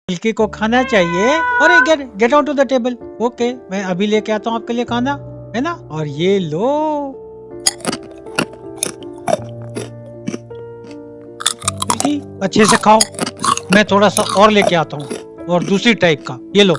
Milky को खाना चाहिए। अरे get get out to the table. Okay, मैं अभी लेके आता हूँ आपके लिए खाना, है ना। और ये लो। मिल्की अच्छे से खाओ। मैं थोड़ा सा और लेके आता हूँ, और दूसरी टाइप का। ये लो।